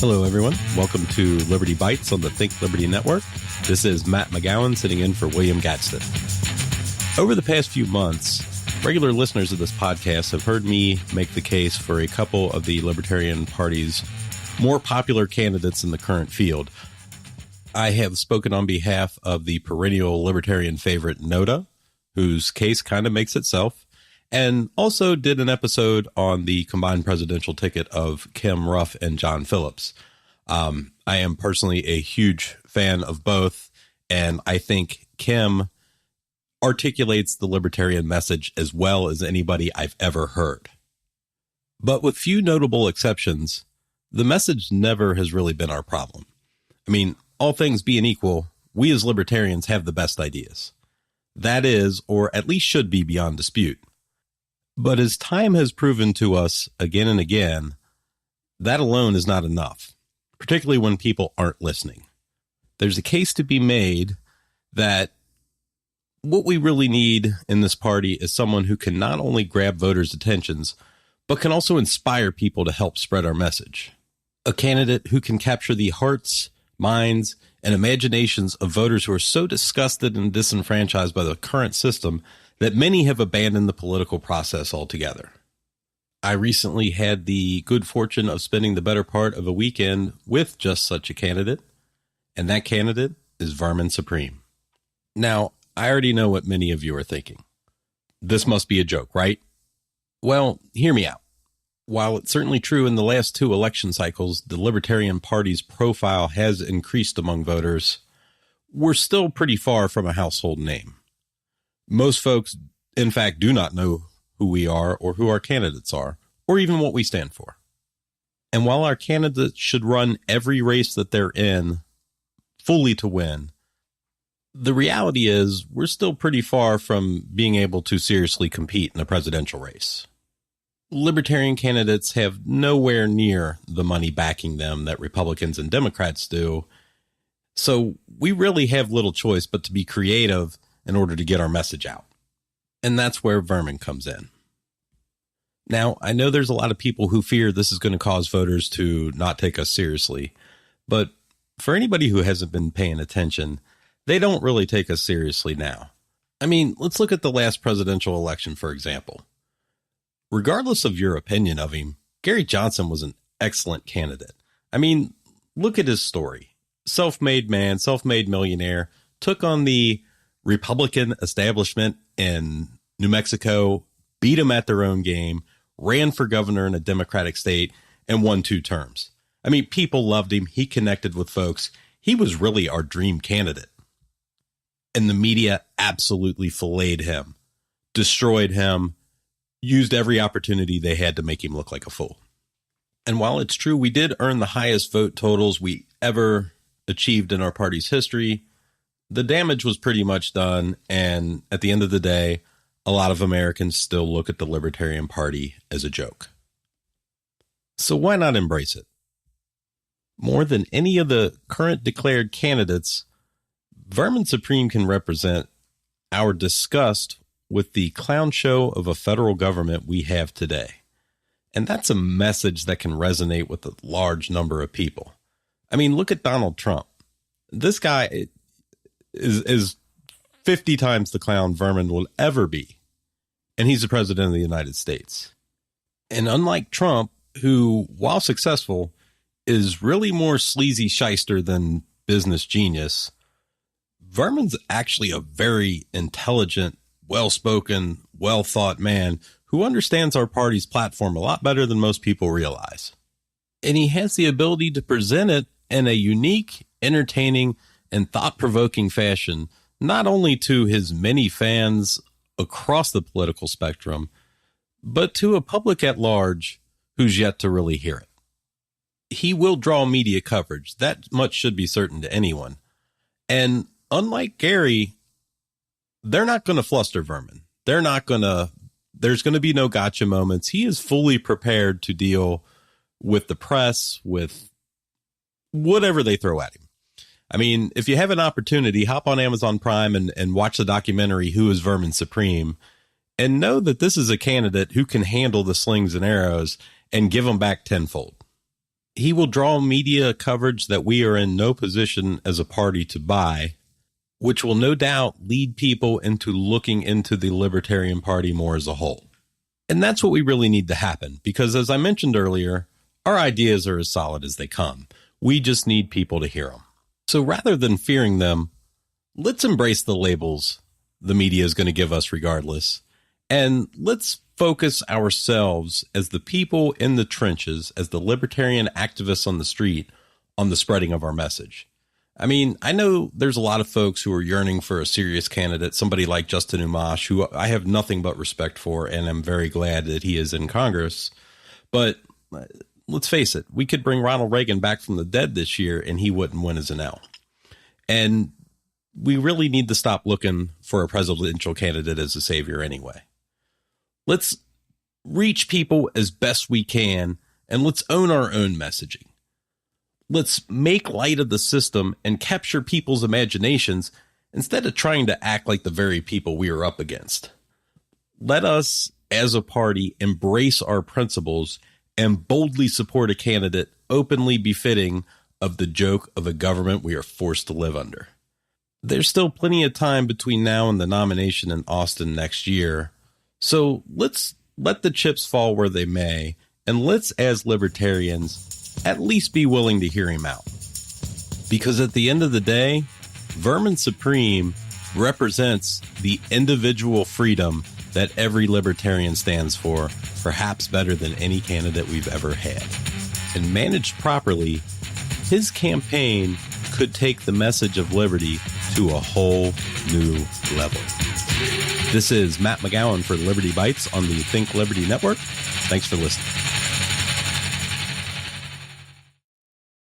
Hello, everyone. Welcome to Liberty Bytes on the Think Liberty Network. This is Matt McGowan sitting in for William Gadsden. Over the past few months, regular listeners of this podcast have heard me make the case for a couple of the Libertarian Party's more popular candidates in the current field. I have spoken on behalf of the perennial Libertarian favorite Noda, whose case kind of makes itself, and also did an episode on the combined presidential ticket of Kim Ruff and John Phillips. I am personally a huge fan of both, and I think Kim articulates the libertarian message as well as anybody I've ever heard. But with few notable exceptions, the message never has really been our problem. I mean, all things being equal, we as libertarians have the best ideas. That is, or at least should be, beyond dispute. But as time has proven to us again and again, that alone is not enough, particularly when people aren't listening. There's a case to be made that what we really need in this party is someone who can not only grab voters' attentions, but can also inspire people to help spread our message. A candidate who can capture the hearts, minds, and imaginations of voters who are so disgusted and disenfranchised by the current system that many have abandoned the political process altogether. I recently had the good fortune of spending the better part of a weekend with just such a candidate, and that candidate is Vermin Supreme. Now, I already know what many of you are thinking. This must be a joke, right? Well, hear me out. While it's certainly true in the last two election cycles, the Libertarian Party's profile has increased among voters, we're still pretty far from a household name. Most folks, in fact, do not know who we are or who our candidates are, or even what we stand for. And while our candidates should run every race that they're in fully to win, the reality is we're still pretty far from being able to seriously compete in a presidential race. Libertarian candidates have nowhere near the money backing them that Republicans and Democrats do, so we really have little choice but to be creative in order to get our message out. And that's where Vermin comes in. Now, I know there's a lot of people who fear this is going to cause voters to not take us seriously, but for anybody who hasn't been paying attention, they don't really take us seriously now. I mean, let's look at the last presidential election, for example. Regardless of your opinion of him, Gary Johnson was an excellent candidate. I mean, look at his story. Self-made man, self-made millionaire, took on the Republican establishment in New Mexico, beat them at their own game, ran for governor in a Democratic state, and won 2 terms. I mean, people loved him. He connected with folks. He was really our dream candidate. And the media absolutely filleted him, destroyed him, used every opportunity they had to make him look like a fool. And while it's true we did earn the highest vote totals we ever achieved in our party's history, the damage was pretty much done, and at the end of the day, a lot of Americans still look at the Libertarian Party as a joke. So why not embrace it? More than any of the current declared candidates, Vermin Supreme can represent our disgust with the clown show of a federal government we have today. And that's a message that can resonate with a large number of people. I mean, look at Donald Trump. This guy is 50 times the clown Vermin will ever be. And he's the president of the United States. And unlike Trump, who, while successful, is really more sleazy shyster than business genius, Vermin's actually a very intelligent, well-spoken, well-thought man who understands our party's platform a lot better than most people realize. And he has the ability to present it in a unique, entertaining, and thought-provoking fashion, not only to his many fans across the political spectrum, but to a public at large who's yet to really hear it. He will draw media coverage. That much should be certain to anyone. And unlike Gary, they're not going to fluster Vermin. There's going to be no gotcha moments. He is fully prepared to deal with the press, with whatever they throw at him. I mean, if you have an opportunity, hop on Amazon Prime and watch the documentary, Who is Vermin Supreme? And know that this is a candidate who can handle the slings and arrows and give them back tenfold. He will draw media coverage that we are in no position as a party to buy, which will no doubt lead people into looking into the Libertarian Party more as a whole. And that's what we really need to happen, because as I mentioned earlier, our ideas are as solid as they come. We just need people to hear them. So rather than fearing them, let's embrace the labels the media is going to give us regardless. And let's focus ourselves as the people in the trenches, as the libertarian activists on the street, on the spreading of our message. I mean, I know there's a lot of folks who are yearning for a serious candidate, somebody like Justin Amash, who I have nothing but respect for, and I'm very glad that he is in Congress. But let's face it, we could bring Ronald Reagan back from the dead this year, and he wouldn't win as an L. And we really need to stop looking for a presidential candidate as a savior anyway. Let's reach people as best we can, and let's own our own messaging. Let's make light of the system and capture people's imaginations instead of trying to act like the very people we are up against. Let us, as a party, embrace our principles and boldly support a candidate openly befitting of the joke of a government we are forced to live under. There's still plenty of time between now and the nomination in Austin next year, so let's let the chips fall where they may, and let's, as libertarians, at least be willing to hear him out. Because at the end of the day, Vermin Supreme represents the individual freedom that every libertarian stands for, perhaps better than any candidate we've ever had. And managed properly, his campaign could take the message of liberty to a whole new level. This is Matt McGowan for Liberty Bytes on the Think Liberty Network. Thanks for listening.